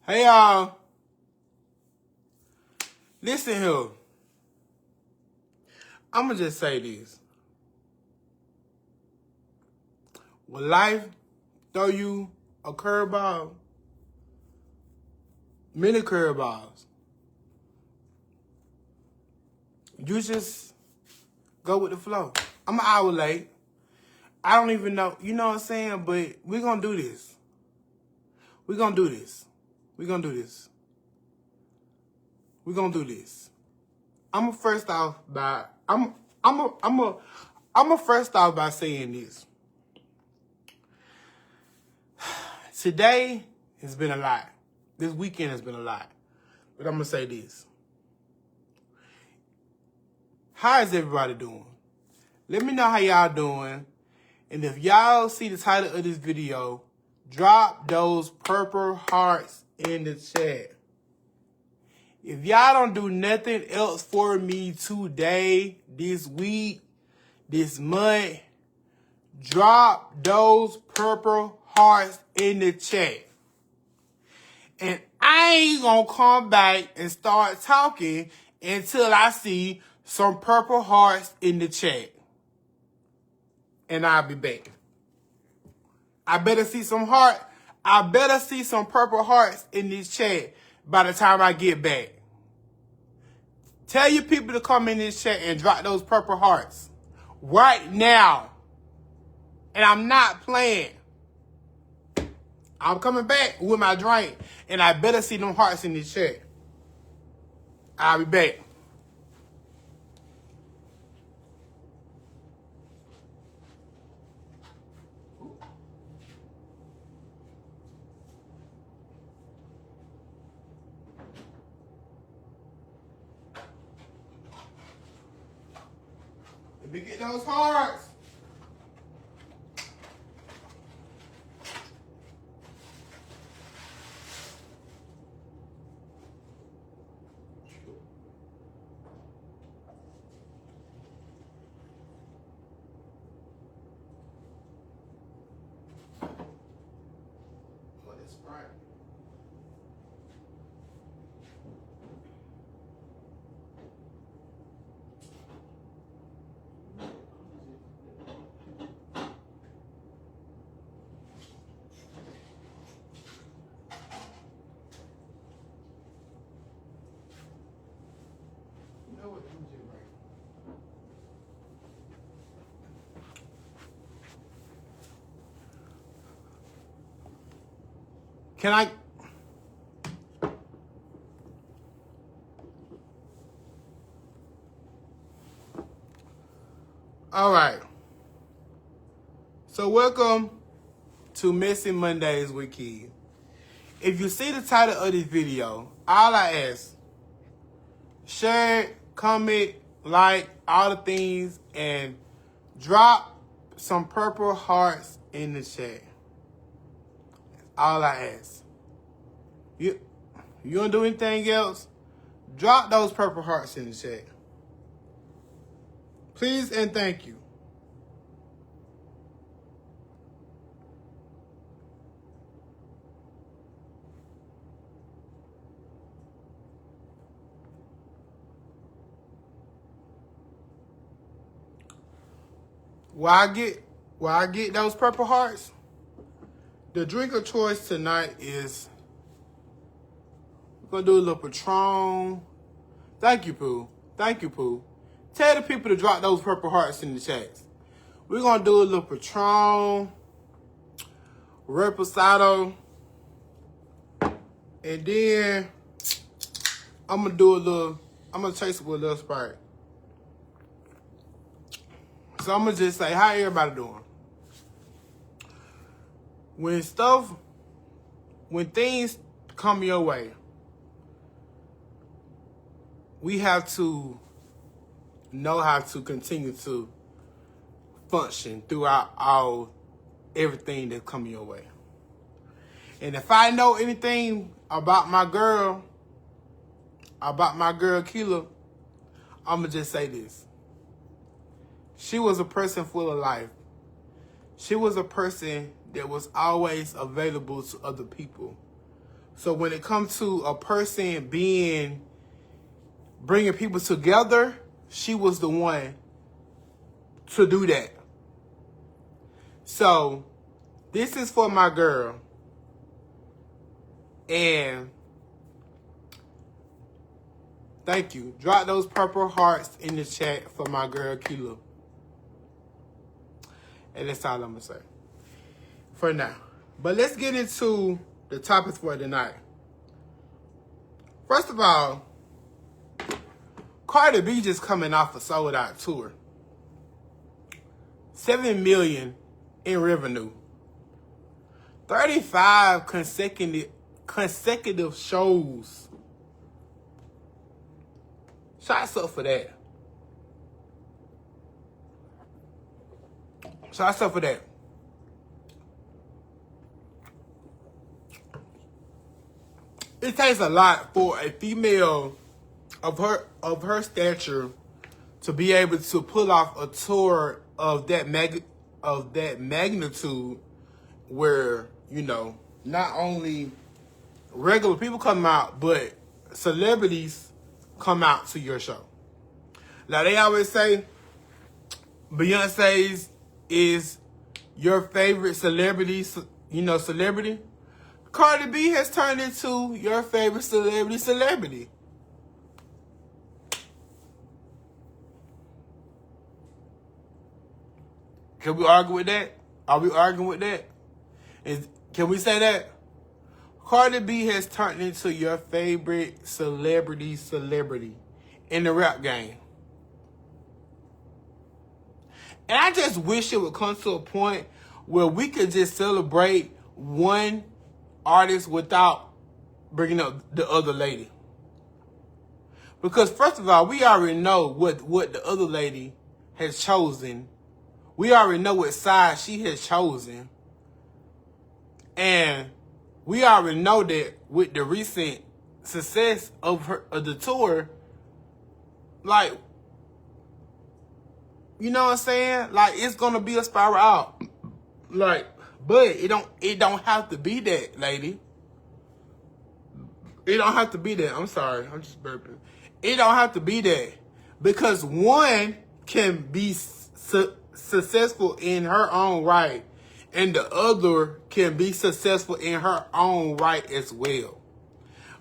Hey y'all, listen here. I'ma just say this. When life throw you a curveball, many curveballs, you just go with the flow. I'm an hour late. I don't even know, you know what I'm saying? But we're gonna do this. We're gonna do this. We're gonna do this. We're gonna do this. I'm first off by first off by saying this. Today has been a lot. This weekend has been a lot. But I'm gonna say this. How is everybody doing? Let me know how y'all doing. And if y'all see the title of this video, drop those purple hearts in the chat. If y'all don't do nothing else for me today, this week, this month, drop those purple hearts in the chat. And I ain't gonna come back and start talking until I see some purple hearts in the chat. And I'll be back. I better see some purple hearts in this chat by the time I get back. Tell your people to come in this chat and drop those purple hearts right now. And I'm not playing. I'm coming back with my drink, and I better see them hearts in this chat. I'll be back. Let me get those hearts. Oh, that's right. You know what? I'm just right. Can I? All right. So welcome to Messy Mondays with Keev. If you see the title of this video, all I ask, share, comment, like, all the things, and drop some purple hearts in the chat. All I ask. You don't do anything else? Drop those purple hearts in the chat. Please and thank you. Why I get those purple hearts? The drink of choice tonight is, we're gonna do a little Patron. Thank you, Pooh. Thank you, Pooh. Tell the people to drop those purple hearts in the chats. We're gonna do a little Patron, Reposado, and then I'm gonna chase it with a little Sprite. So I'm gonna just say, how everybody doing? When things come your way, we have to know how to continue to function throughout everything that come your way. And if I know anything about my girl Kela, I'ma just say this. She was a person full of life. She was a person that was always available to other people. So when it comes to a person bringing people together, she was the one to do that. So this is for my girl. And thank you. Drop those purple hearts in the chat for my girl, Kela. And that's all I'm going to say for now. But let's get into the topics for tonight. First of all, Cardi B just coming off a sold-out tour. 7 million in revenue. 35 consecutive shows. Shots up for that. Shots up for that. It takes a lot for a female of her stature to be able to pull off a tour of that magnitude, where, you know, not only regular people come out, but celebrities come out to your show. Now, they always say Beyonce's is your favorite celebrity, celebrity. Cardi B has turned into your favorite celebrity. Can we argue with that? Are we arguing with that? Can we say that? Cardi B has turned into your favorite celebrity in the rap game. And I just wish it would come to a point where we could just celebrate one artist without bringing up the other lady. Because first of all, we already know what the other lady has chosen. We already know what side she has chosen. And we already know that with the recent success of the tour, like, you know what I'm saying? Like, it's gonna be a spiral out. Like, but it don't have to be that, lady. It don't have to be that. I'm sorry, I'm just burping. It don't have to be that, because one can be successful in her own right, and the other can be successful in her own right as well.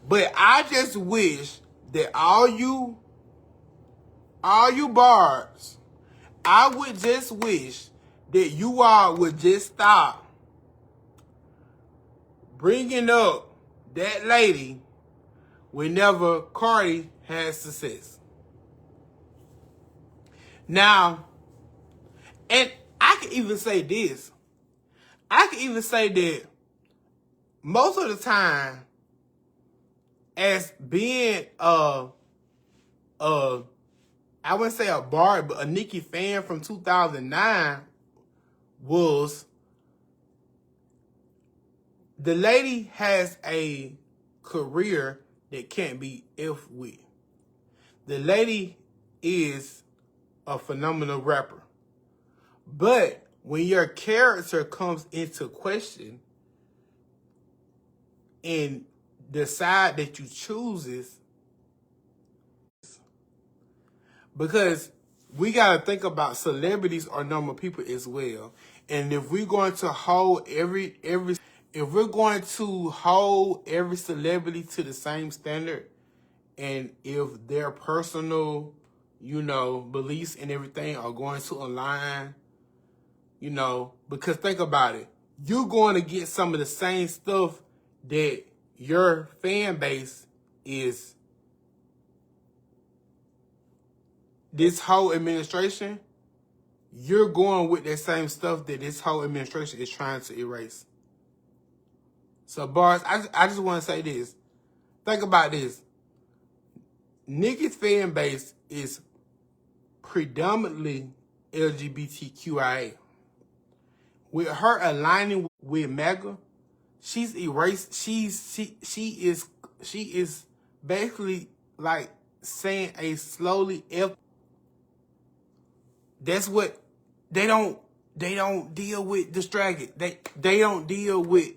But I just wish that all you barbs, I would just wish that you all would just stop bringing up that lady whenever Cardi has success. Now, and I can even say this. I can even say that most of the time, as being I wouldn't say a Barbie, but a Nicki fan from 2009, was the lady has a career that can't be if with. The lady is a phenomenal rapper. But when your character comes into question and the side that you chooses, because we got to think about celebrities are normal people as well. And if we're going to hold every celebrity to the same standard, and if their personal, beliefs and everything are going to align, because think about it, you're going to get some of the same stuff that your fan base is. This whole administration, you're going with that same stuff that this whole administration is trying to erase. So, bars, I just want to say this. Think about this. Nicki's fan base is predominantly LGBTQIA. With her aligning with MAGA, she's erased. She is basically like saying a slowly F. That's what they don't deal with distracted. They don't deal with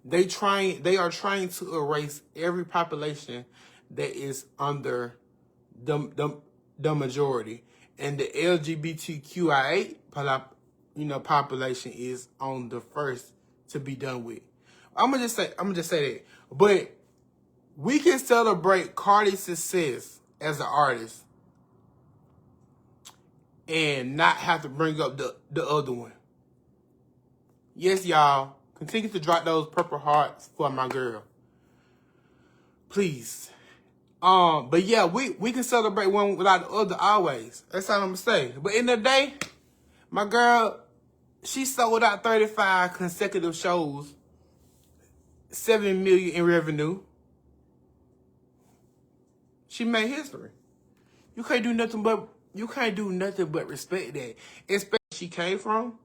They are trying to erase every population that is under the majority, and the LGBTQIA population is on the first to be done with. I'm gonna just say that. But we can celebrate Cardi's success as an artist and not have to bring up the other one. Yes, y'all. Continue to drop those purple hearts for my girl. Please. But yeah, we can celebrate one without the other always. That's all I'm gonna say. But in the day, my girl, she sold out 35 consecutive shows, $7 million in revenue. She made history. You can't do nothing but respect that. Especially where she came from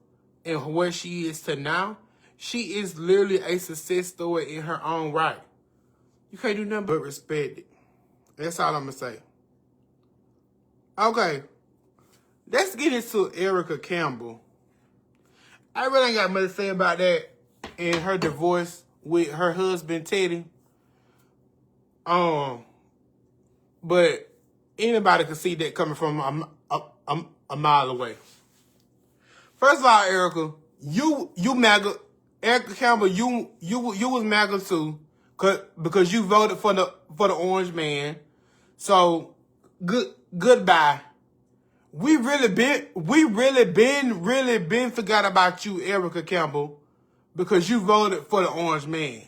and where she is to now. She is literally a success story in her own right. You can't do nothing but respect it. That's all I'm gonna say. Okay, let's get into Erica Campbell. I really ain't got much to say about that and her divorce with her husband Teddy. But anybody can see that coming from a mile away. First of all, Erica, you MAGA. Erica Campbell, you was MAGA too, because you voted for the orange man. So goodbye. We really been forgot about you, Erica Campbell, because you voted for the orange man.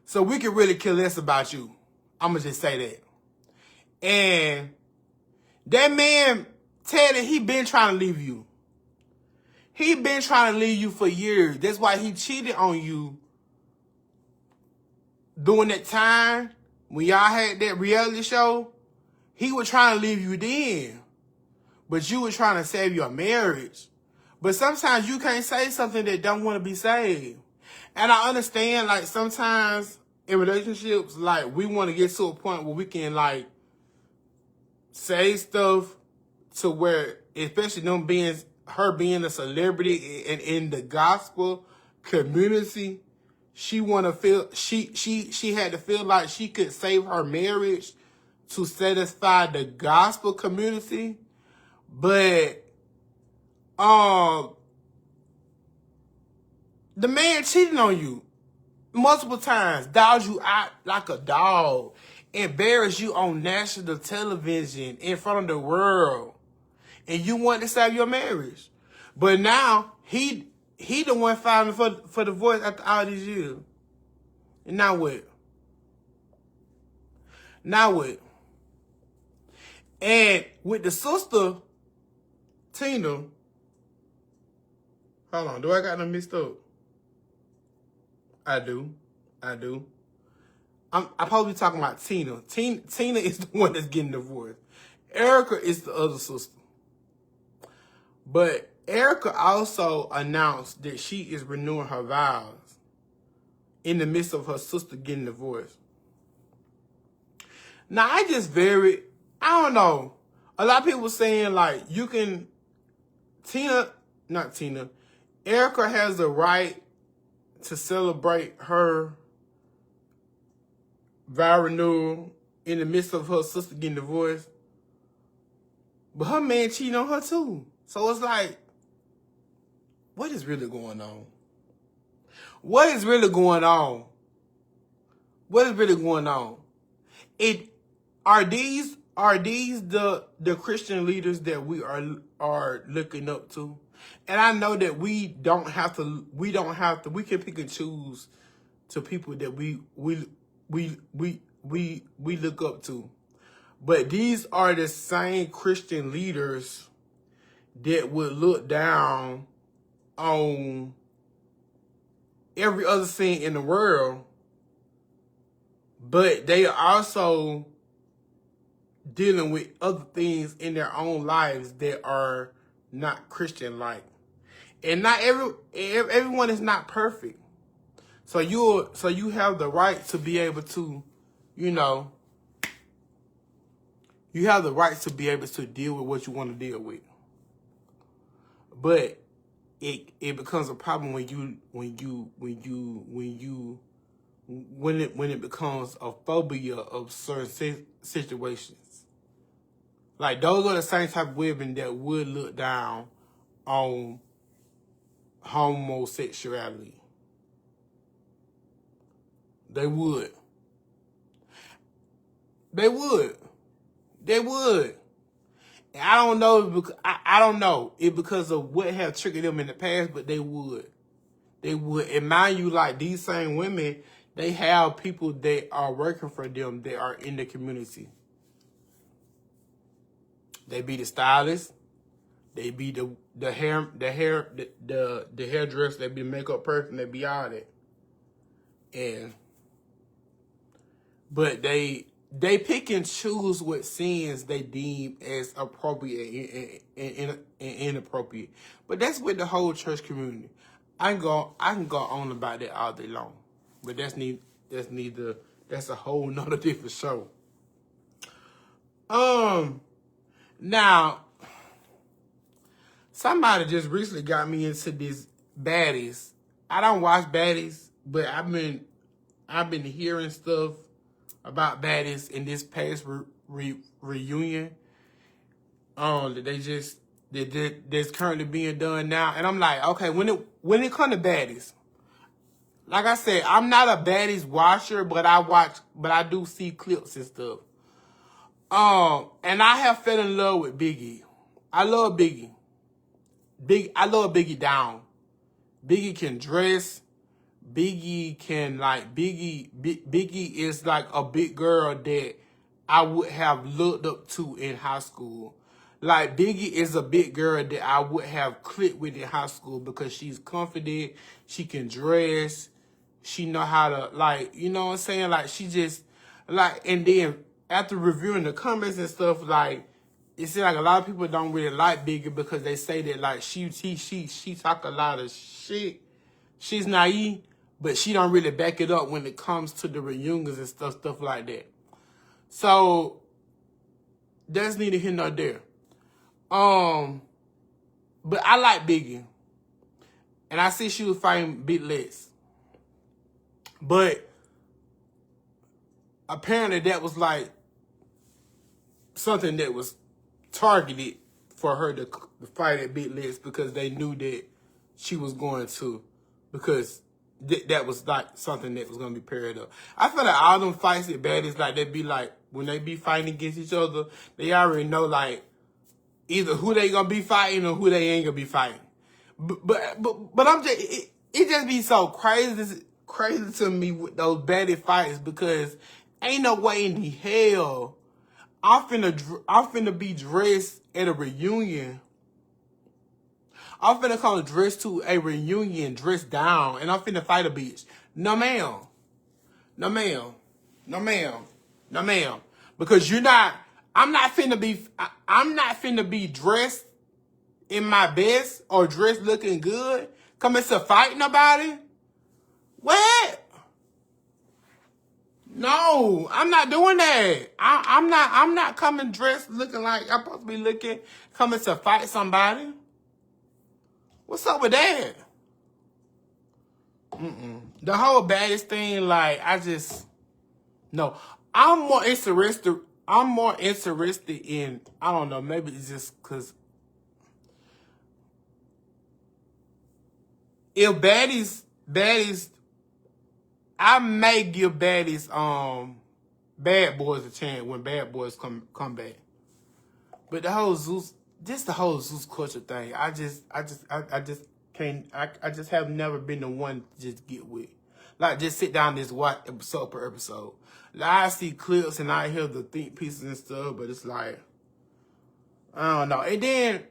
So we can really care less about you. I'ma just say that. And that man, Teddy, he been trying to leave you. He been trying to leave you for years. That's why he cheated on you during that time when y'all had that reality show. He was trying to leave you then. But you were trying to save your marriage. But sometimes you can't say something that don't want to be saved. And I understand, like, sometimes in relationships, like, we want to get to a point where we can, like, say stuff to where, especially her being a celebrity and in the gospel community, she had to feel like she could save her marriage to satisfy the gospel community. But the man cheated on you multiple times, dogged you out like a dog, embarrassed you on national television in front of the world, and you want to save your marriage. But now he the one filing for divorce after all these years. And now what? Now what? And with the sister, Tina, hold on, do I got them mixed up? I do. I'm probably talking about Tina. Tina is the one that's getting divorced. Erica is the other sister. But Erica also announced that she is renewing her vows in the midst of her sister getting divorced. Now, I don't know. A lot of people saying, like, Erica has the right to celebrate her vow renewal in the midst of her sister getting divorced. But her man cheating on her too. So it's like, what is really going on? What is really going on? Are these the Christian leaders that we are looking up to? And I know that we can pick and choose to people that we look up to. But these are the same Christian leaders that would look down on every other sin in the world, but they are also dealing with other things in their own lives that are not Christian-like. And not everyone is not perfect. So you have the right to be able to, you have the right to be able to deal with what you want to deal with. But it becomes a problem when you when it becomes a phobia of certain situations. Like, those are the same type of women that would look down on homosexuality. They would. They would. They would. And I don't know if because, I don't know if because of what have triggered them in the past, but they would. They would. And mind you, like, these same women, they have people that are working for them that are in the community. They be the stylist. They be the hairdresser. They be the makeup person. They be all that. But they pick and choose what sins they deem as appropriate and inappropriate. But that's with the whole church community. I can go on about that all day long. But that's a whole nother different show. Now, somebody just recently got me into this Baddies. I don't watch Baddies, but I've been hearing stuff about Baddies in this past reunion. That's currently being done now, and I'm like, okay, when it comes to Baddies, like I said, I'm not a Baddies watcher, but I do see clips and stuff. And I have fell in love with Biggie. I love Biggie. I love Biggie down. Biggie can dress. Biggie is like a big girl that I would have looked up to in high school. Like, Biggie is a big girl that I would have clicked with in high school because she's confident, she can dress, she know how to, like, you know what I'm saying? Like, she just, like, and then after reviewing the comments and stuff, like, it seems like a lot of people don't really like Biggie because they say that, like, she talk a lot of shit. She's naive, but she don't really back it up when it comes to the reunions and stuff like that. So that's neither here nor there. But I like Biggie, and I see she was fighting Big Lex, but apparently that was like something that was targeted for her to fight at Big Lex because they knew that she was going to, because that was like something that was going to be paired up. I feel like all them fights at Baddies, like, they be like, when they be fighting against each other, they already know, like, either who they going to be fighting or who they ain't going to be fighting. But I'm just, it just be so crazy to me with those Baddies fights, because ain't no way in the hell I'm finna be dressed at a reunion. I'm finna come dressed to a reunion, dressed down, and I'm finna fight a bitch. No, ma'am. No, ma'am. No, ma'am. No, ma'am. Because I'm not finna be dressed in my best or dressed looking good. Coming to fight nobody? What? No, I'm not doing that. I'm not coming dressed looking like I'm supposed to be looking, coming to fight somebody. What's up with that? The whole Baddies thing, like, no. I'm more interested in, I don't know, maybe it's just because if Baddies, I may give Baddies, Bad Boys a chance when Bad Boys come back. But the whole Zeus culture thing, I just can't. I just have never been the one to just get with. Like, just sit down and just watch episode per episode. Like, I see clips and I hear the think pieces and stuff, but it's like, I don't know. And then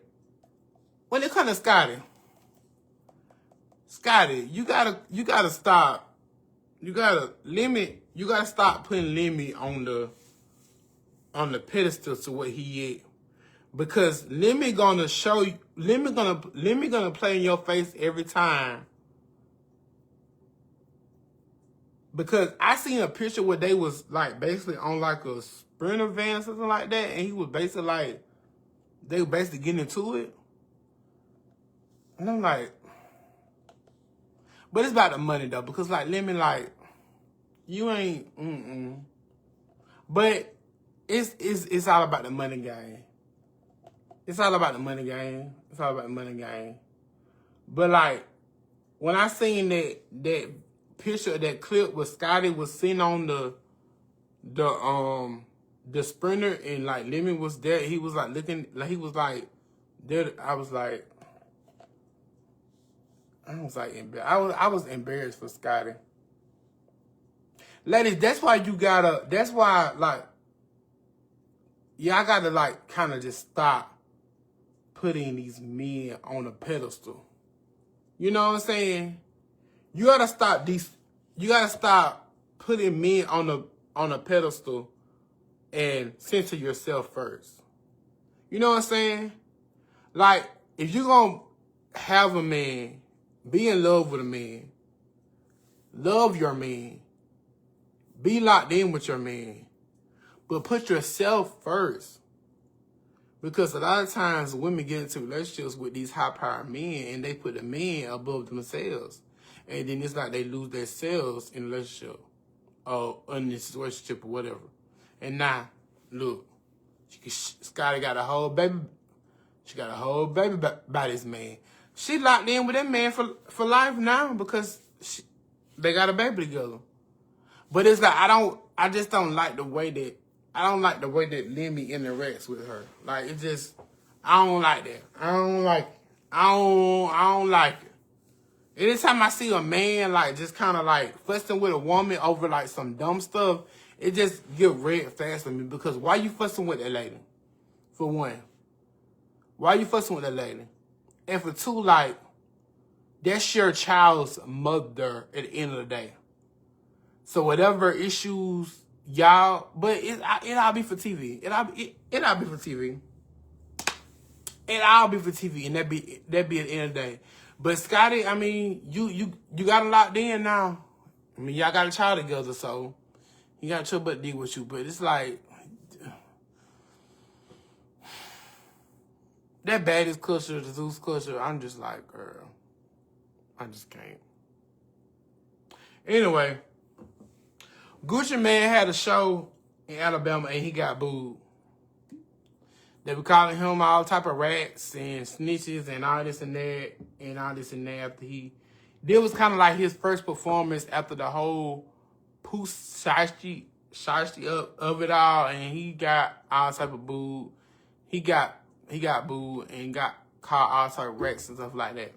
when it comes to Scotty, you gotta stop. You gotta stop putting Lemmy on the pedestal to what he is. Because Lemmy gonna play in your face every time. Because I seen a picture where they was like basically on like a Sprinter van or something like that, and he was basically like, they were basically getting into it. And I'm like, but it's about the money though, because like Lemmy, like, You ain't. But it's all about the money game. It's all about the money game. It's all about the money game. But like when I seen that picture, that clip where Scotty was sitting on the sprinter and like Lemon was there, he was like looking, like he was like there. I was like embarrassed. I was embarrassed for Scotty. Ladies, that's why like y'all gotta like kind of just stop putting these men on a pedestal. You know what I'm saying? You gotta stop putting men on a pedestal and center yourself first. You know what I'm saying? Like, if you're gonna have a man, be in love with a man, love your man, be locked in with your man, but put yourself first. Because a lot of times women get into relationships with these high-powered men and they put the men above themselves. And then it's like they lose themselves in a relationship or in this relationship or whatever. And now, look, Scotty got a whole baby. She got a whole baby by this man. She locked in with that man for life now because they got a baby together. But it's like I just don't like the way that Lemmy interacts with her. Like it just, I don't like that. I don't like it. Anytime I see a man like just kind of like fussing with a woman over like some dumb stuff, it just get red fast for me because why you fussing with that lady? For one, why you fussing with that lady? And for two, like that's your child's mother at the end of the day. So whatever issues y'all, but it all be for TV. It all be for TV. It all be for TV, and that be at the end of the day. But Scotty, I mean, you got it locked in now. I mean, y'all got a child together, so you got your butt deal with you. But it's like that Baddies culture, the Zeus culture. I'm just like, girl, I just can't. Anyway. Gucci Man had a show in Alabama and he got booed. They were calling him all type of rats and snitches and all this and that after this was kind of like his first performance after the whole poof shiesty of it all, and he got all type of booed. He got booed and got called all type of rats and stuff like that.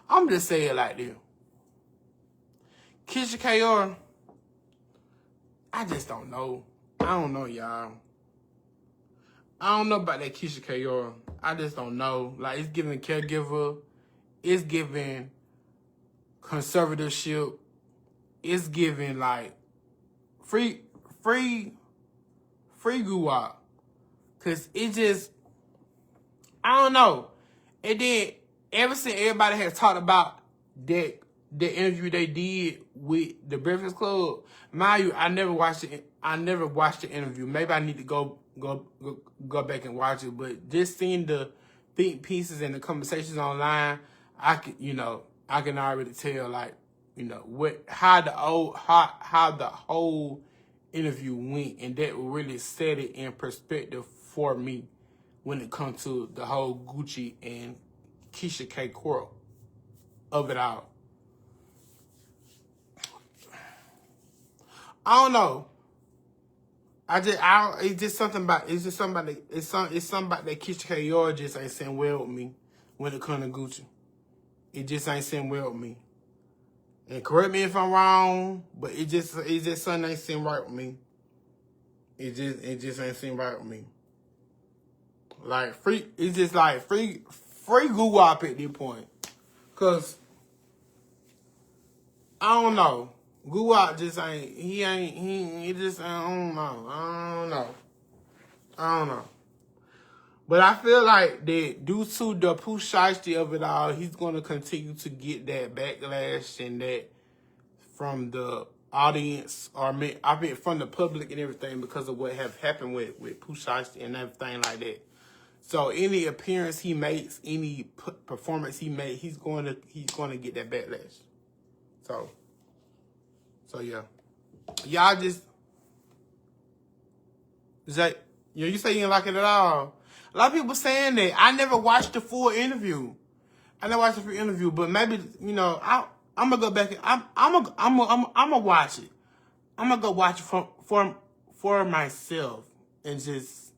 I'm just saying it like this. Keisha K.R., I just don't know. I don't know, y'all. I don't know about that Keisha K.R. I just don't know. Like, it's giving caregiver. It's giving conservatorship. It's giving, like, free goo-wop. Because it just, I don't know. And then, ever since everybody has talked about that, the interview they did with the Breakfast Club, mind you, I never watched it. I never watched the interview. Maybe I need to go back and watch it. But just seeing the think pieces and the conversations online, I can already tell, like, how the whole interview went, and that really set it in perspective for me when it comes to the whole Gucci and Keisha K.R. of it all. I don't know. It's something about that Keisha K.R. just ain't sitting well with me when it comes to Gucci. It just ain't sitting well with me. And correct me if I'm wrong, but it just something ain't sitting right with me. It just ain't sitting right with me. Like free goo-wop at this point. Cause I don't know. Goo-wop just ain't, he just, I don't know. But I feel like that due to the poof shiesty of it all, he's going to continue to get that backlash and that from the audience, or I mean from the public and everything because of what have happened with poof shiesty and everything like that. So any appearance he makes, any performance he makes, he's going to get that backlash. So yeah, y'all just Zay, you say you didn't like it at all. A lot of people saying that. I never watched the full interview. But maybe I'm gonna go back and I'm gonna watch it. I'm gonna go watch it for myself and just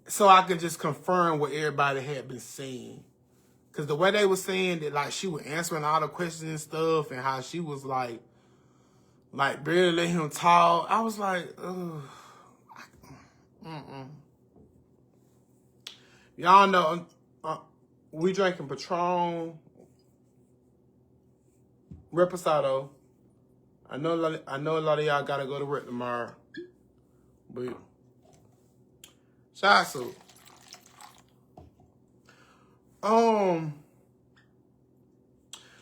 so I could just confirm what everybody had been saying. Cause the way they were saying that, like, she was answering all the questions and stuff, and how she was like barely let him talk. I was like, ugh. Y'all know we drinking Patron, Reposado. I know a lot of y'all gotta go to work tomorrow, but shout out.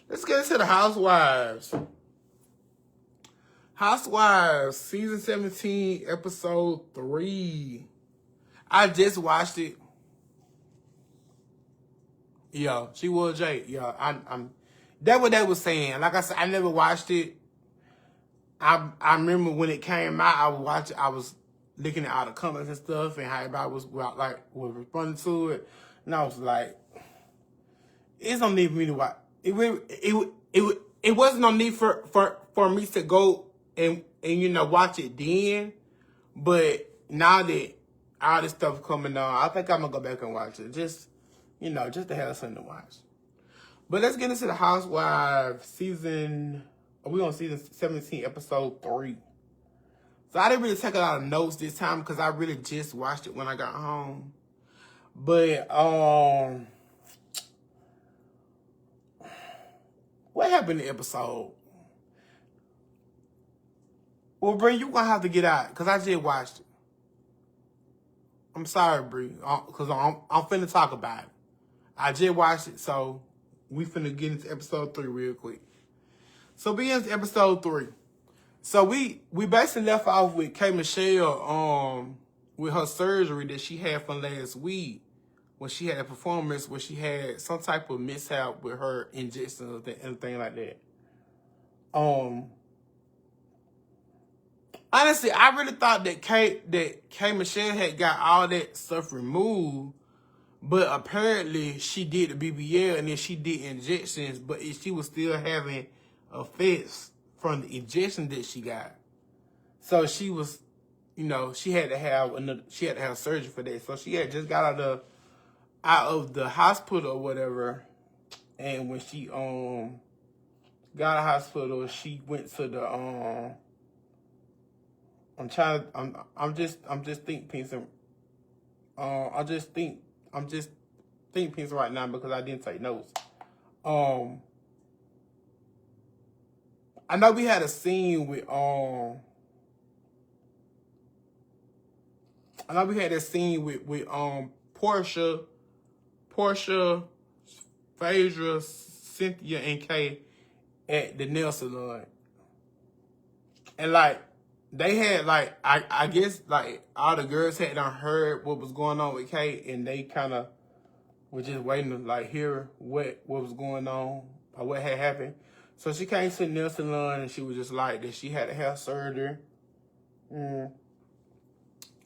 Let's get into the Housewives. Housewives, season 17, episode 3. I just watched it. Yeah, she was Jake. Yeah, I'm. That's what they was saying. Like I said, I never watched it. I remember when it came out, I was looking at all the comments and stuff, and how everybody was responding to it, and I was like, it's no need for me to watch. It wasn't no need for me to go and watch it then, but now that all this stuff coming on, I think I'm gonna go back and watch it. Just to have something to watch. But let's get into the Housewives season. We on season 17, episode 3. So I didn't really take a lot of notes this time because I really just watched it when I got home. But what happened in the episode? Well, Bree, you gonna have to get out because I just watched it. I'm sorry, Bree, because I'm finna talk about it. I just watched it, so we finna get into episode 3 real quick. So we into episode 3. So we basically left off with K. Michelle with her surgery that she had from last week when she had a performance where she had some type of mishap with her injections and anything like that. Honestly, I really thought that K. Michelle had got all that stuff removed, but apparently she did the BBL and then she did injections, but she was still having effects from the injection that she got. So she was, she had to have surgery for that. So she had just got out of the hospital or whatever, and when she got out of hospital, she went to the I'm just think piecing right now because I didn't take notes. I know we had a scene with Portia, Phaedra, Cynthia, and Kay at the nail salon. And they had I guess all the girls had done heard what was going on with Kay, and they kind of were just waiting to hear what was going on or what had happened. So she came to the nail salon and she was just like that she had to have surgery, due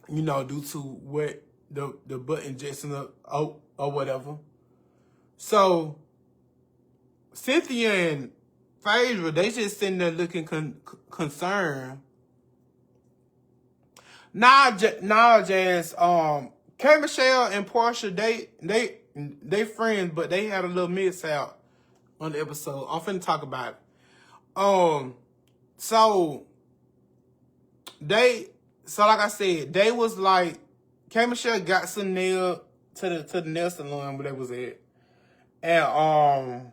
to what the butt injection or whatever. So Cynthia and Phaedra, they just sitting there looking concerned. Nah, Jazz. K. Michelle and Portia, they friends, but they had a little mishap on the episode. I'm finna talk about it. So like I said, they was K. Michelle got some nail to the nail salon where they was at, and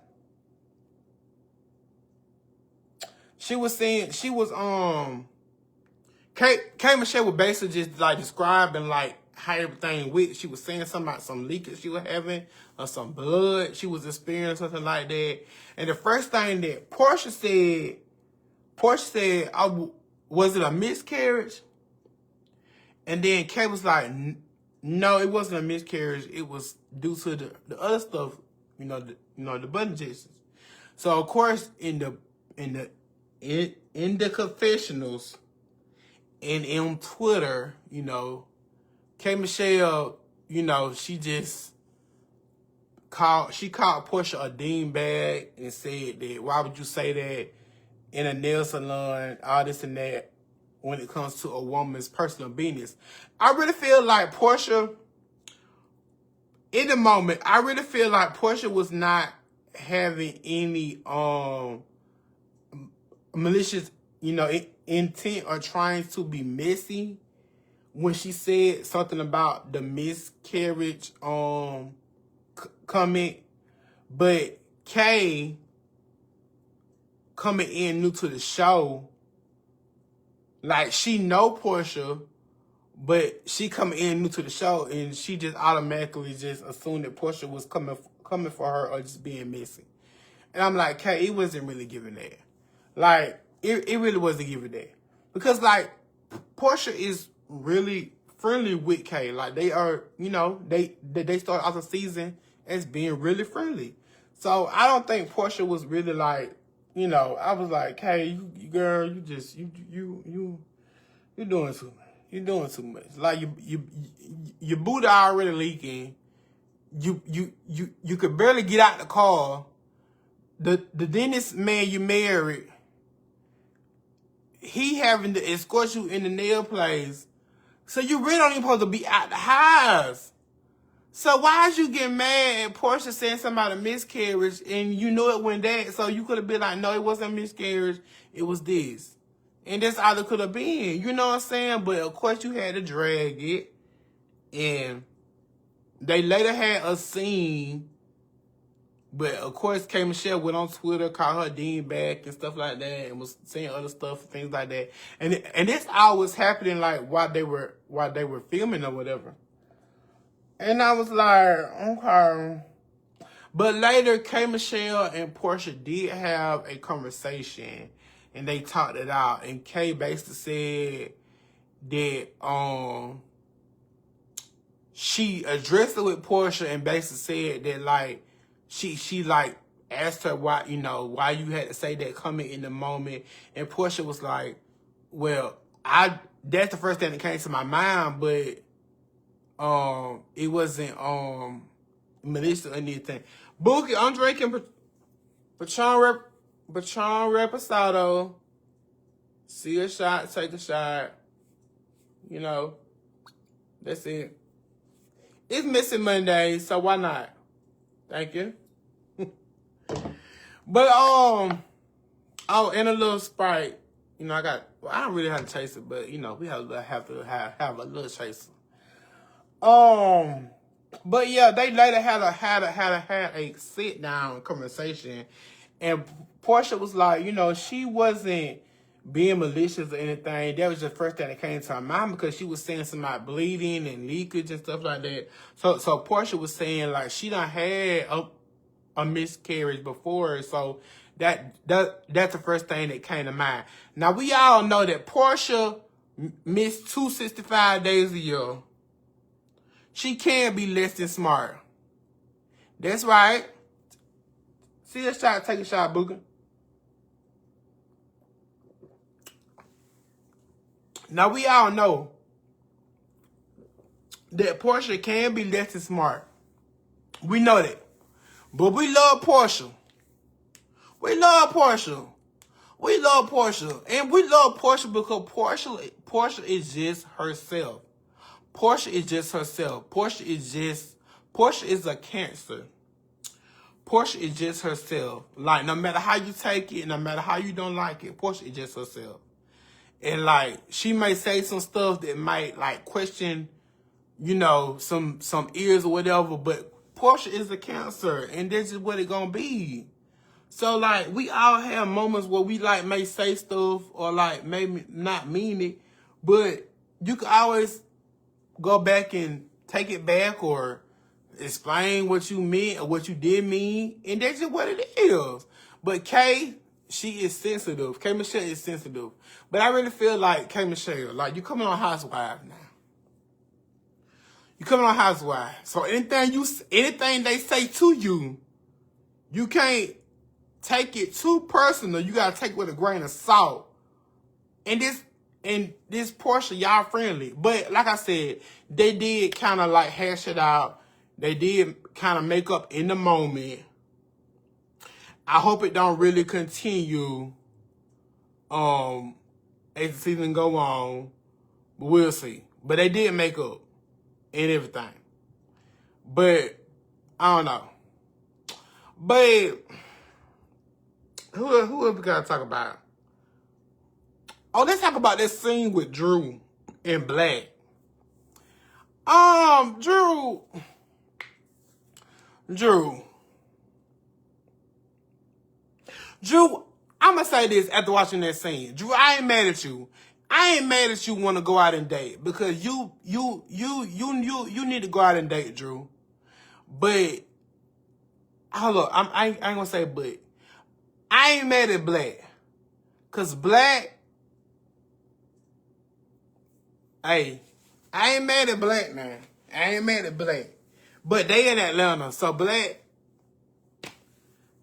she was K. Michelle was basically just describing how everything went. She was saying something about some leakage she was having or some blood she was experiencing, something like that. And the first thing that Portia said, was it a miscarriage? And then Kay was like, No, it wasn't a miscarriage. It was due to the other stuff, the butt injections. So of course in the confessionals and in Twitter, K Michelle, she just called Portia a dean bag and said that why would you say that in a nail salon, all this and that, when it comes to a woman's personal business. I really feel like Portia, in the moment, I really feel like Portia was not having any malicious, intent or trying to be messy when she said something about the miscarriage comment. But Kay, coming in new to the show, like she know Portia, but she coming in new to the show and she just automatically just assumed that Portia was coming for her or just being messy. And I'm like, Kay, it wasn't really giving that. Like, it really wasn't giving that. Because, like, Portia is really friendly with Kay. Like, they are, they start off the season as being really friendly. So, I don't think Portia was really like, I was like, Kay, girl, you just, you're doing too much. You're doing too much. Like, your booty already leaking. You could barely get out the car. The dentist man you married, he having to escort you in the nail place. So you really don't even supposed to be out the house. So why is you getting mad at Portia saying something about a miscarriage and you know it went that? So you could have been like, no, it wasn't a miscarriage. It was this. And that's all it could have been. You know what I'm saying? But of course you had to drag it. And they later had a scene. But of course, K Michelle went on Twitter, called her dean back and stuff like that, and was saying other stuff, things like that. And this all was happening like while they were filming or whatever. And I was like, okay. But later, K Michelle and Portia did have a conversation, and they talked it out. And Kay basically said that she addressed it with Portia and basically said that like. She like asked her why you had to say that comment in the moment, and Portia was like, well, that's the first thing that came to my mind, but it wasn't malicious or anything. Boogie, I'm drinking Patron Reposado. See a shot, take a shot. That's it. It's Missing Monday, so why not? Thank you. But and a little Sprite. I don't really have to chase it, but we have to have a little chaser. But yeah, they later had a sit down conversation, and Portia was like, she wasn't being malicious or anything. That was the first thing that came to her mind because she was saying something about bleeding and leakage and stuff like that. So Portia was saying like she done had a miscarriage before, so that's the first thing that came to mind. Now we all know that Portia missed 265 days a year. She can't be less than smart. That's right. See a shot, take a shot, Booker. Now we all know that Portia can be less than smart. We know that. But we love Portia. We love Portia. We love Portia. And we love Portia because Portia is just herself. Portia is just herself. Portia is a cancer. Portia is just herself. Like, no matter how you take it, no matter how you don't like it, Portia is just herself. And, like, she may say some stuff that might, like, question, some ears or whatever, but Portia is a cancer, and this is what it's gonna be. So, like, we all have moments where we, like, may say stuff or, like, maybe not mean it, but you can always go back and take it back or explain what you meant or what you did mean, and that's just what it is. But Kay, she is sensitive. K Michelle is sensitive. But I really feel like K Michelle, like, you coming on Housewives now. You coming on Housewives. So anything they say to you, you can't take it too personal. You gotta take it with a grain of salt. And this portion, y'all friendly. But like I said, they did kind of like hash it out. They did kind of make up in the moment. I hope it don't really continue as the season go on. But we'll see. But they did make up and everything. But I don't know. But who else we gotta talk about? Oh, let's talk about this scene with Drew and Black. Drew. I'ma say this after watching that scene. Drew, I ain't mad at you. I ain't mad at you want to go out and date because you need to go out and date, Drew. But hold up, I ain't gonna say but. I ain't mad at Black, cause Black. Hey, I ain't mad at Black, man. I ain't mad at Black, but they in Atlanta, so Black.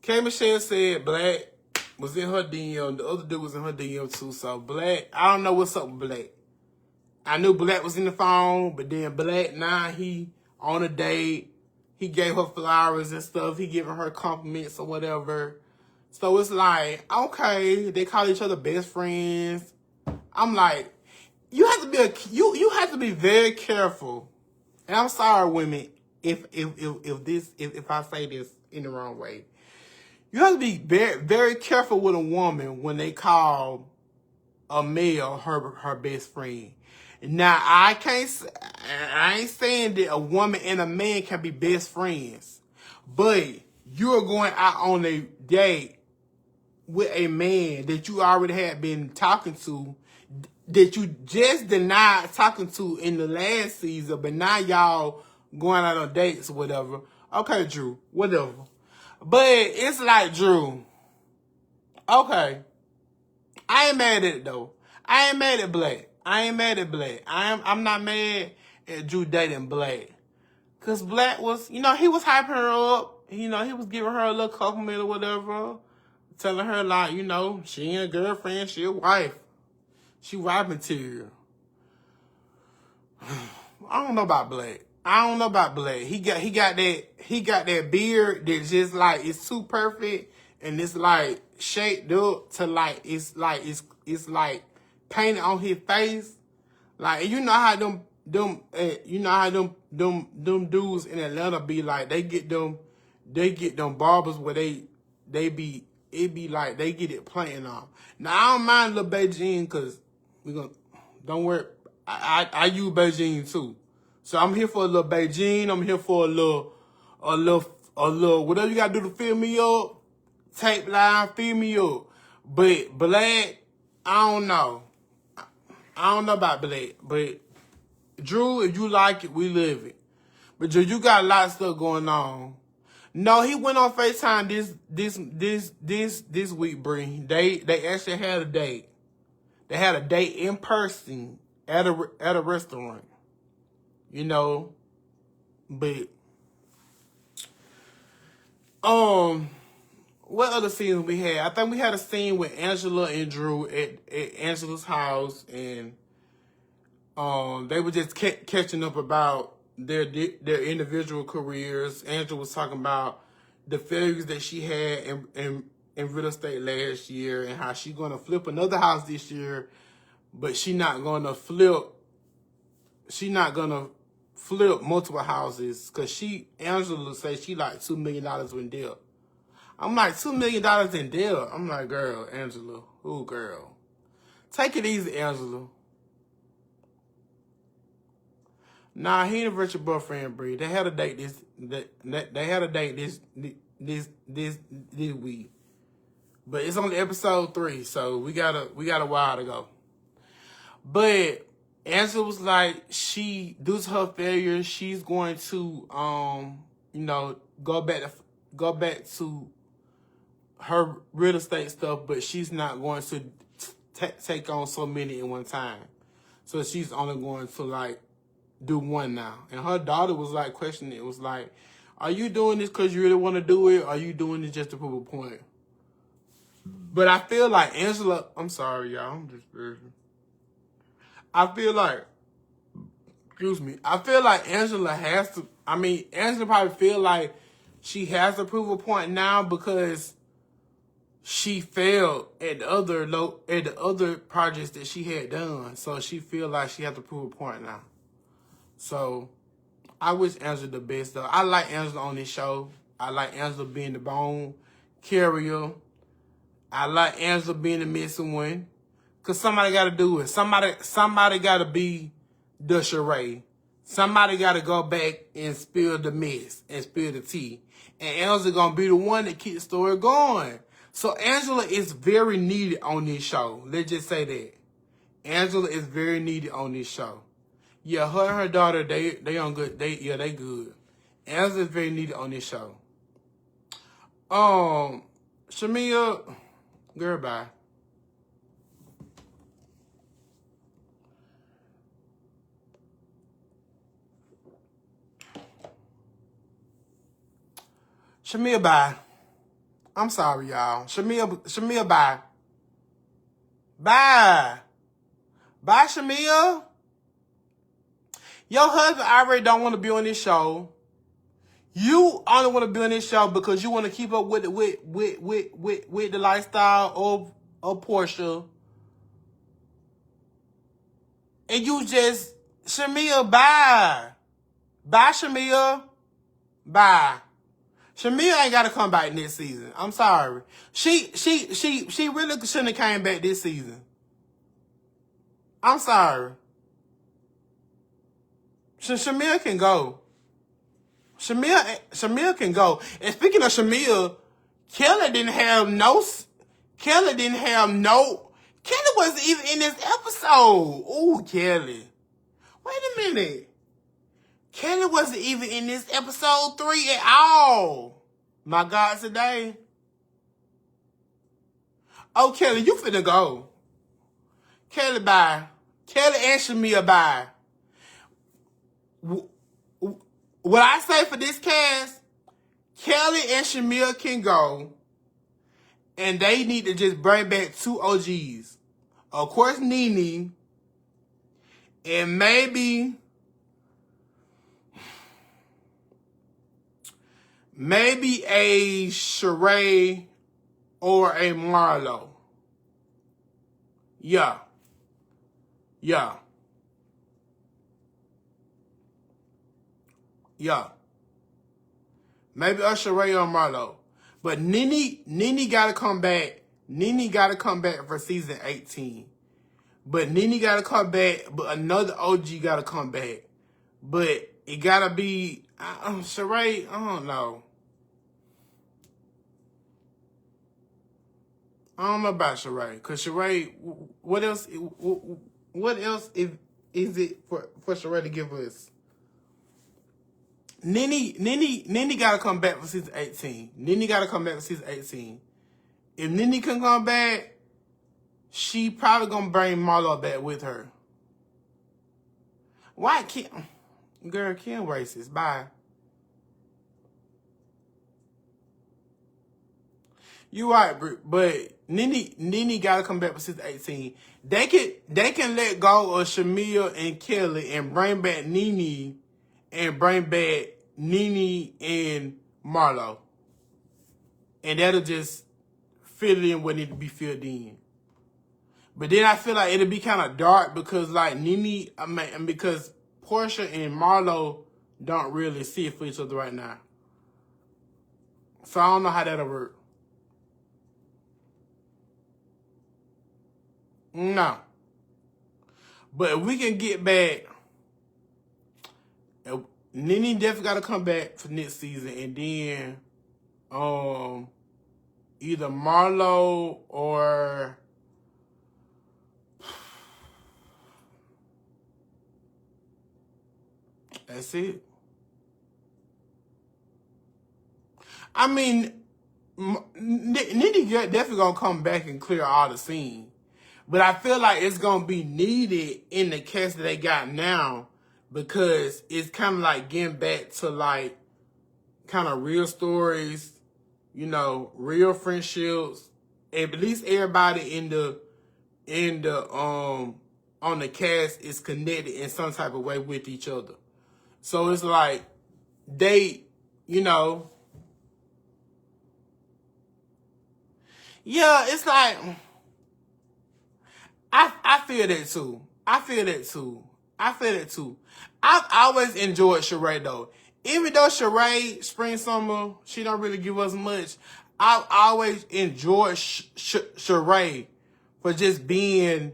K. Michelle said Black was in her DM. The other dude was in her DM too. So Black, I don't know what's up with Black. I knew Black was in the phone, but then Black, now he on a date. He gave her flowers and stuff. He giving her compliments or whatever. So it's like, okay, they call each other best friends. I'm like, you have to be you have to be very careful. And I'm sorry, women, if I say this in the wrong way. You have to be very, very careful with a woman when they call a male her best friend. Now, I ain't saying that a woman and a man can be best friends, but you're going out on a date with a man that you already had been talking to, that you just denied talking to in the last season, but now y'all going out on dates or whatever. Okay, Drew, whatever. But it's like, Drew, okay, I ain't mad at it though. I ain't mad at Black. I'm not mad at Drew dating Black. Cause Black was, he was hyping her up. He was giving her a little compliment or whatever. Telling her like, she ain't a girlfriend, she a wife. She wife material. I don't know about Black. He got that beard that just like it's too perfect and it's like shaped up to like it's like painted on his face. Like you know how them dudes in Atlanta be like they get them barbers where it be like they get it planted on. Now I don't mind little Beijing cause don't worry, I use Beijing too. So I'm here for a little Beijing. I'm here for a little, whatever you gotta do to fill me up. Tape line, fill me up. But Black, I don't know. I don't know about Black. But Drew, if you like it, we live it. But Drew, you got a lot of stuff going on. No, he went on FaceTime this week, Bree. They actually had a date. They had a date in person at a restaurant. But what other scenes we had? I think we had a scene with Angela and Drew at Angela's house, and they were just catching up about their individual careers. Angela was talking about the failures that she had in real estate last year and how she's gonna flip another house this year, but she's not gonna flip multiple houses because Angela says she like $2 million in debt. I'm like, $2 million in debt? I'm like, girl, Angela, ooh, girl. Take it easy, Angela. Nah, he ain't a virtual boyfriend, Bree. They had a date this week. But it's only episode 3, so we got a while to go. But Angela was like, due to her failure, she's going to, go back to her real estate stuff, but she's not going to take on so many at one time. So she's only going to do one now. And her daughter was like questioning it. Was like, are you doing this because you really want to do it? Or are you doing it just to prove a point? But I feel like Angela, I'm sorry, y'all. I'm just I feel like, excuse me, I feel like Angela has to, Angela probably feel like she has to prove a point now because she failed at the other projects that she had done. So she feel like she has to prove a point now. So I wish Angela the best though. I like Angela on this show. I like Angela being the bone carrier. I like Angela being the missing one. Cause somebody gotta do it. Somebody gotta be the charade. Somebody gotta go back and spill the mess and spill the tea. And Angela gonna be the one that keep the story going. So Angela is very needed on this show. Let's just say that. Angela is very needed on this show. Yeah, her and her daughter, they on good. They good. Angela is very needed on this show. Shamia, girl, bye. Shamia, bye. I'm sorry, y'all. Shamia, bye. Bye. Bye, Shamia. Your husband already don't want to be on this show. You only want to be on this show because you want to keep up with the lifestyle of Portia. And you just, Shamia, bye. Bye, Shamia. Bye. Shamia ain't got to come back next season. I'm sorry. She really shouldn't have came back this season. I'm sorry. Shamia can go. Shamia can go. And speaking of Shamia, Kela wasn't even in this episode. Ooh, Kelly. Wait a minute. Kela wasn't even in this episode 3 at all. My God, today. Oh, Kelly, you finna go. Kelly, bye. Kelly and Shamia, bye. What I say for this cast, Kelly and Shamia can go, and they need to just bring back 2 OGs. Of course, Nene, and maybe a Sheree or a Marlo. Yeah. Maybe a Sheree or Marlo. But Nene gotta come back. Nene gotta come back for season 18. But Nene gotta come back, but another OG gotta come back. But it gotta be Sheree, I don't know. I don't know about Sheree. Cause Sheree, what else is it for Sheree to give us? Nene gotta come back for season 18. Nene gotta come back for season 18. If Nene can come back, she probably gonna bring Marlo back with her. Why can't... Girl, Kim racist. Bye. You right, but Nene gotta come back for season 18. They can let go of Shamia and Kelly and bring back Nene and bring back Nene and Marlo. And that'll just fill in what needs to be filled in. But then I feel like it'll be kind of dark because like because Portia and Marlo don't really see it for each other right now. So I don't know how that'll work. No. But if we can get back, Nene definitely got to come back for next season, and then either Marlo or that's it. I mean, Nene definitely gonna come back and clear all the scene. But I feel like it's going to be needed in the cast that they got now because it's kind of like getting back to like kind of real stories, you know, real friendships. And at least everybody in the on the cast is connected in some type of way with each other. So it's like they, you know, yeah, it's like I feel that too. I feel that too. I feel that too. I've always enjoyed Sheree though. Even though Sheree, Spring Summer, she don't really give us much. I've always enjoyed Sheree for just being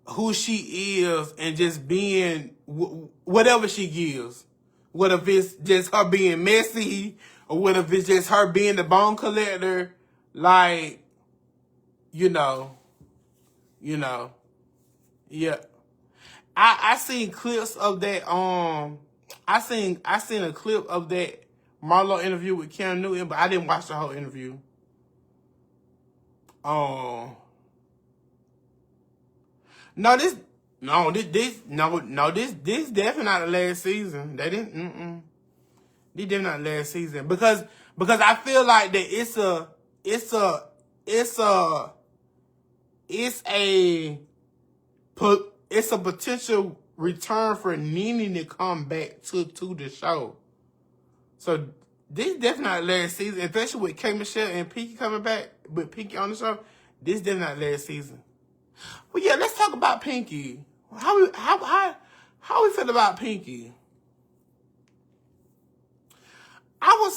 who she is and just being whatever she gives. What if it's just her being messy, or what if it's just her being the bone collector? Like, you know, yeah. I seen clips of that. I seen a clip of that Marlo interview with Cam Newton, but I didn't watch the whole interview. This definitely not the last season. They didn't. This definitely not the last season because I feel like that it's a potential return for Nene to come back to the show. So this definitely not the last season, especially with K Michelle and Pinky coming back with Pinky on the show. This definitely not the last season. Well, yeah, let's talk about Pinky. How we feel about Pinky? I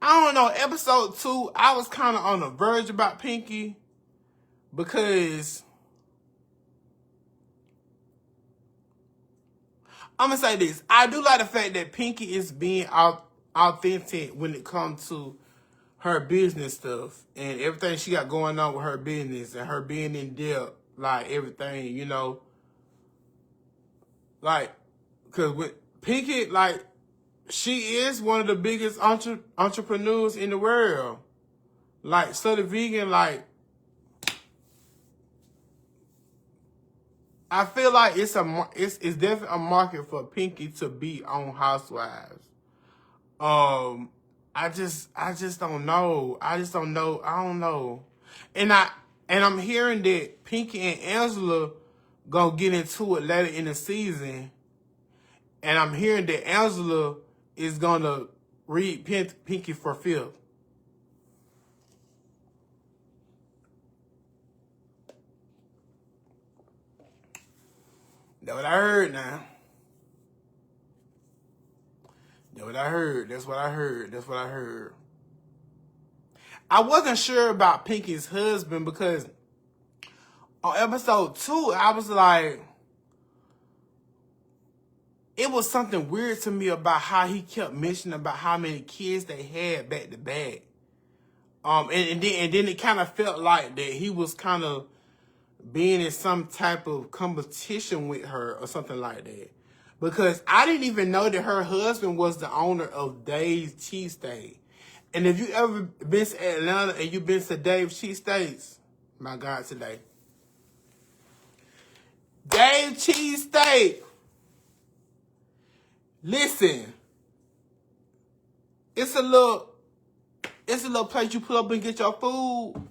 don't know, episode 2, I was kind of on the verge about Pinky because I'm going to say this. I do like the fact that Pinky is being authentic when it comes to her business stuff and everything she got going on with her business and her being in depth, like everything, you know. Like, because with Pinky, like, she is one of the biggest entrepreneurs in the world. Like, Study Vegan, like, I feel like it's definitely a market for Pinky to be on Housewives. I just don't know. I don't know. And I'm hearing that Pinky and Angela gonna get into it later in the season. And I'm hearing that Angela is gonna read Pinky for fifth. That's what I heard now. That's what I heard. I wasn't sure about Pinky's husband because on episode 2, I was like, it was something weird to me about how he kept mentioning about how many kids they had back to back. And then it kind of felt like that he was kind of being in some type of competition with her or something like that. Because I didn't even know that her husband was the owner of Dave's Cheesesteak. And if you ever been to Atlanta and you've been to Dave's Cheesesteaks, my God, today. Dave's Cheesesteak. Listen. It's a little place you pull up and get your food.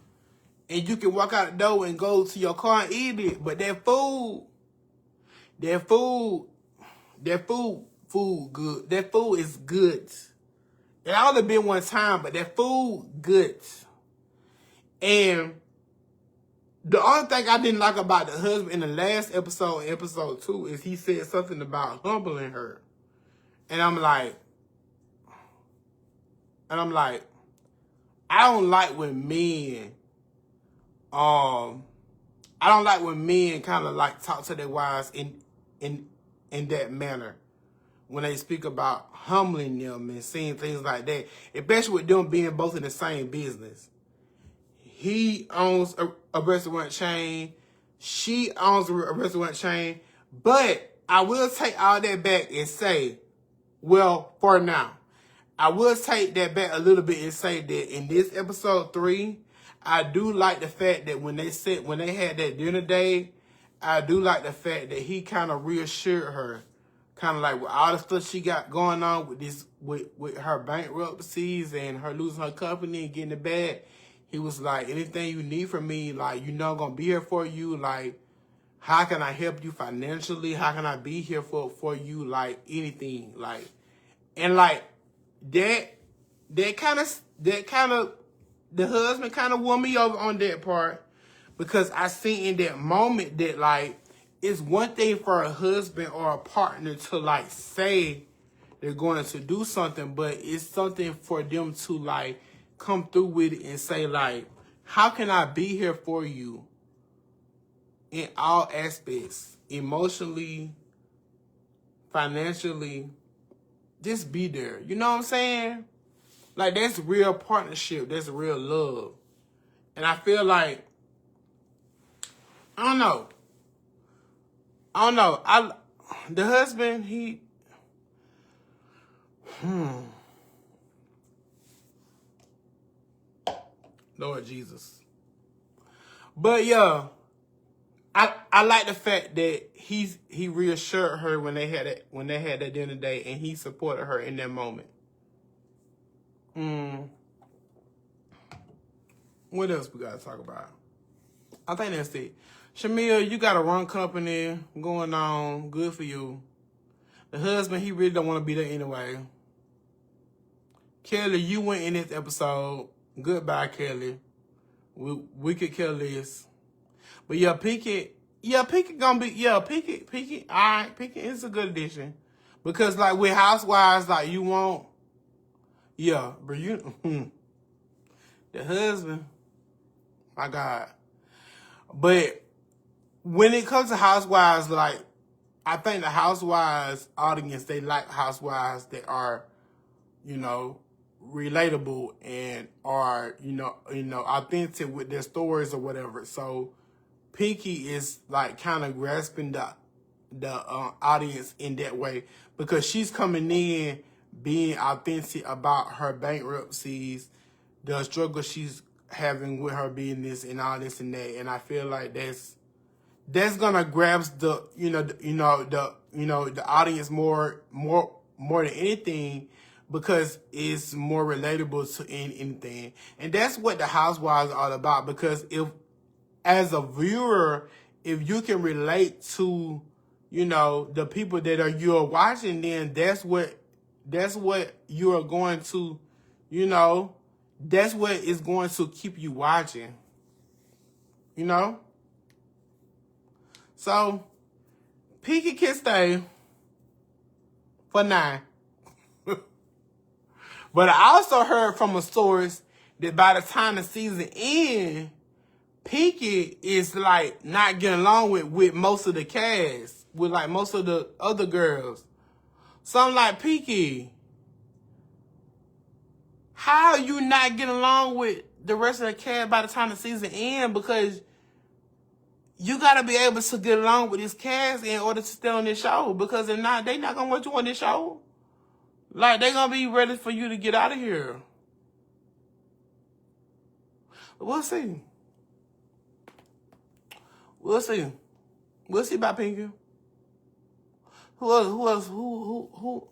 And you can walk out the door and go to your car and eat it. But that food good. That food is good. It only been one time, but that food good. And the only thing I didn't like about the husband in the last episode, episode 2, is he said something about humbling her. And I'm like, I don't like when men, kind of like talk to their wives in that manner when they speak about humbling them and seeing things like that, especially with them being both in the same business. He owns a restaurant chain. She owns a restaurant chain. But I will take all that back and say, well, for now, I will take that back a little bit and say that in this episode 3, I do like the fact that when they had that dinner date, I do like the fact that he kind of reassured her, kind of like with all the stuff she got going on with this, with her bankruptcies and her losing her company and getting it bad. He was like, anything you need from me, like, you know, I'm gonna be here for you. Like, how can I help you financially? How can I be here for you? Like, anything, like, and like that kind of the husband kind of won me over on that part, because I seen in that moment that, like, it's one thing for a husband or a partner to, like, say they're going to do something, but it's something for them to, like, come through with it and say, like, how can I be here for you in all aspects, emotionally, financially, just be there. You know what I'm saying? Like, that's real partnership. That's real love. And I feel like, I don't know. The husband, Lord Jesus. But yeah, I like the fact that he reassured her when they had that dinner date, and he supported her in that moment. What else we gotta talk about? I think that's it. Shamil, you got a run company going on. Good for you. The husband, he really don't want to be there anyway. Kelly, you went in this episode. Goodbye, Kelly. We could kill this. But yeah, Pinkett gonna be, Pinkett, all right, Pinkett is a good addition. Because, like, with Housewives, like, you want, but the husband, my God. But when it comes to Housewives, like, I think the Housewives audience, they like Housewives that are, relatable and are, authentic with their stories or whatever. So Pinky is, like, kind of grasping the audience in that way, because she's coming in being authentic about her bankruptcies, the struggle she's having with her business and all this and that. And I feel like that's gonna grasp the audience more than anything, because it's more relatable to anything. And that's what the Housewives are all about, because if, as a viewer, if you can relate to, the people that you're watching, then that's what you are going to, that's what is going to keep you watching, So, Pinky can stay for 9. But I also heard from a source that by the time the season ends, Pinky is, like, not getting along with most of the cast, with, like, most of the other girls. So I'm like, Pinky, how are you not getting along with the rest of the cast by the time the season ends? Because you got to be able to get along with this cast in order to stay on this show. Because if not, they not going to want you on this show. Like, they going to be ready for you to get out of here. We'll see. We'll see. We'll see about Pinky. Who else? Who?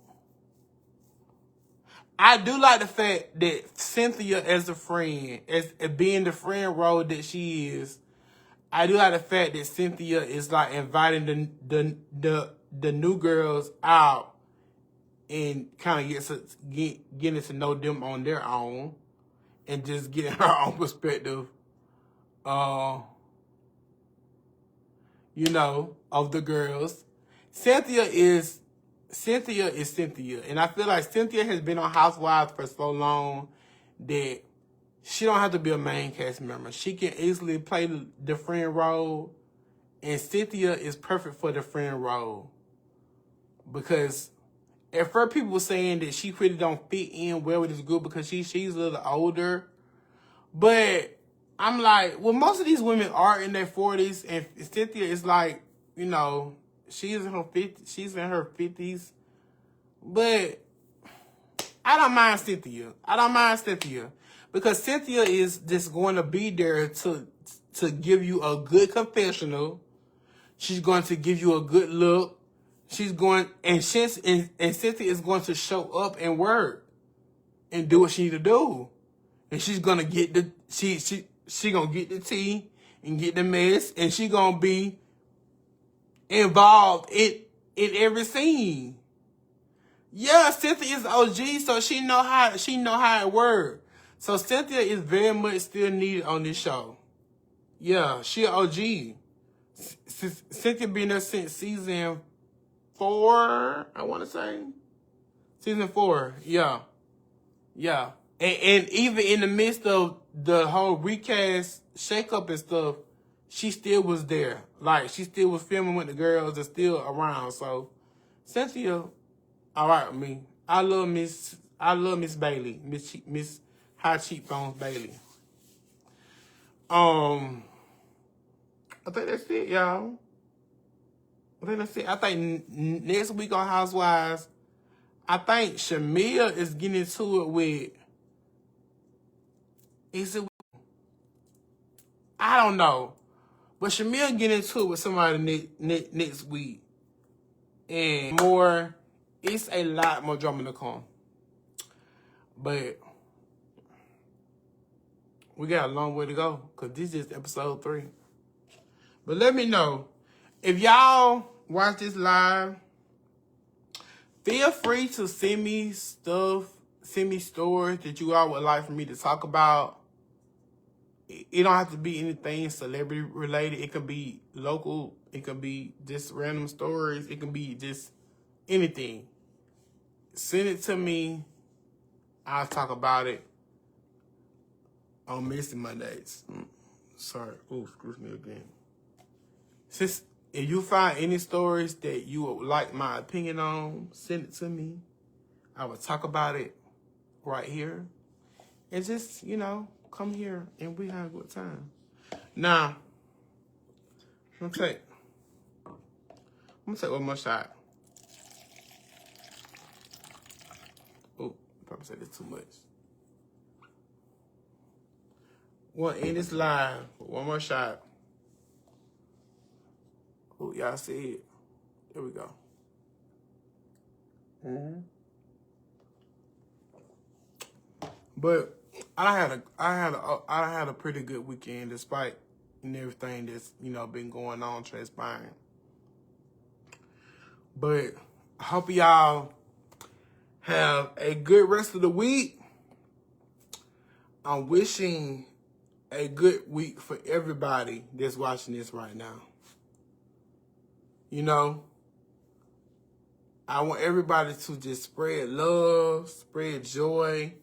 I do like the fact that Cynthia, as a friend, as being the friend role that she is, I do like the fact that Cynthia is, like, inviting the new girls out and kind of getting to know them on their own, and just getting her own perspective, of the girls. Cynthia is Cynthia, and I feel like Cynthia has been on Housewives for so long that she don't have to be a main cast member. She can easily play the friend role, and Cynthia is perfect for the friend role, because at first people were saying that she really don't fit in well with this group because she's a little older, but I'm like, well, most of these women are in their 40s, and Cynthia is, like, she's in her 50s, but I don't mind Cynthia. Because Cynthia is just going to be there to give you a good confessional, She's going to give you a good look. She's going, and Cynthia is going to show up and work and do what she need to do. And she's gonna get the she gonna get the tea and get the mess, and she gonna be involved in every scene. Yeah, Cynthia is OG, so she know how it works. So Cynthia is very much still needed on this show. Yeah, she an OG. Cynthia been there since season 4, I want to say. Season 4, yeah. Yeah. And even in the midst of the whole recast shakeup and stuff, she still was there. Like, she still was filming with the girls and still around. So, Cynthia, all right with me. I love Miss Bailey. Miss High Cheekbones Bailey. I think that's it, y'all. I think that's it. I think next week on Housewives, I think Shamia is getting into it with. Is it? I don't know, but Shamia getting into it with somebody next week, and more. It's a lot more drama to come, but we got a long way to go because this is episode 3. But let me know if y'all watch this live. Feel free to send me stuff, send me stories that you all would like for me to talk about. It don't have to be anything celebrity related. It could be local. It could be just random stories. It can be just anything. Send it to me. I'll talk about it on Missing Mondays. Sorry. Oh, excuse me again. If you find any stories that you would like my opinion on, send it to me. I will talk about it right here. And just, come here and we have a good time. Now, I'm gonna take one more shot. Oh, probably said this too much. Want to end this live with one more shot. Oh, y'all see it? There we go. But I had a pretty good weekend despite everything that's been going on, transpiring. But I hope y'all have a good rest of the week. I'm wishing a good week for everybody that's watching this right now. I want everybody to just spread love, spread joy,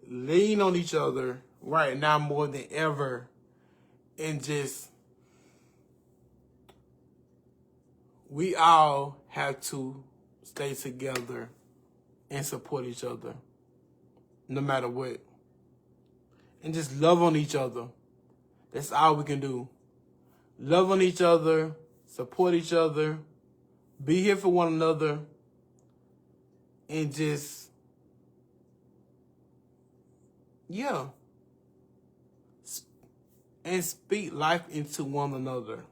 lean on each other right now more than ever, and just, we all have to stay together and support each other no matter what. And just love on each other. That's all we can do. Love on each other, support each other, be here for one another, and just, and speak life into one another.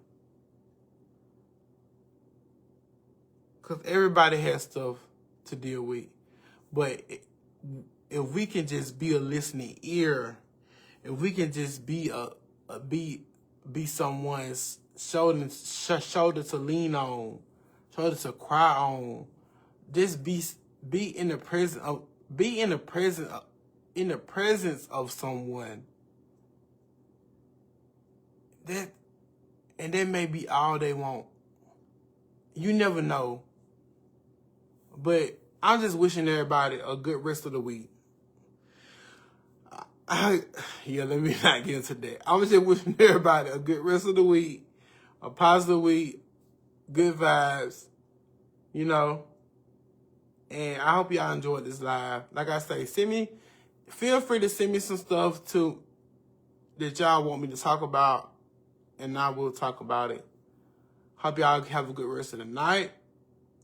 Because everybody has stuff to deal with. But if we can just be a listening ear, if we can just be be someone's shoulder to lean on, shoulder to cry on, just be in the presence of someone. That may be all they want. You never know. But I'm just wishing everybody a good rest of the week. Let me not get into that. I'm just wishing everybody a good rest of the week, a positive week, good vibes, and I hope y'all enjoyed this live. Like I say, feel free to send me some stuff that y'all want me to talk about, and I will talk about it. Hope y'all have a good rest of the night,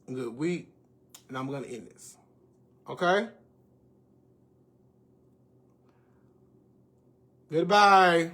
a good week, and I'm going to end this. Okay? Goodbye.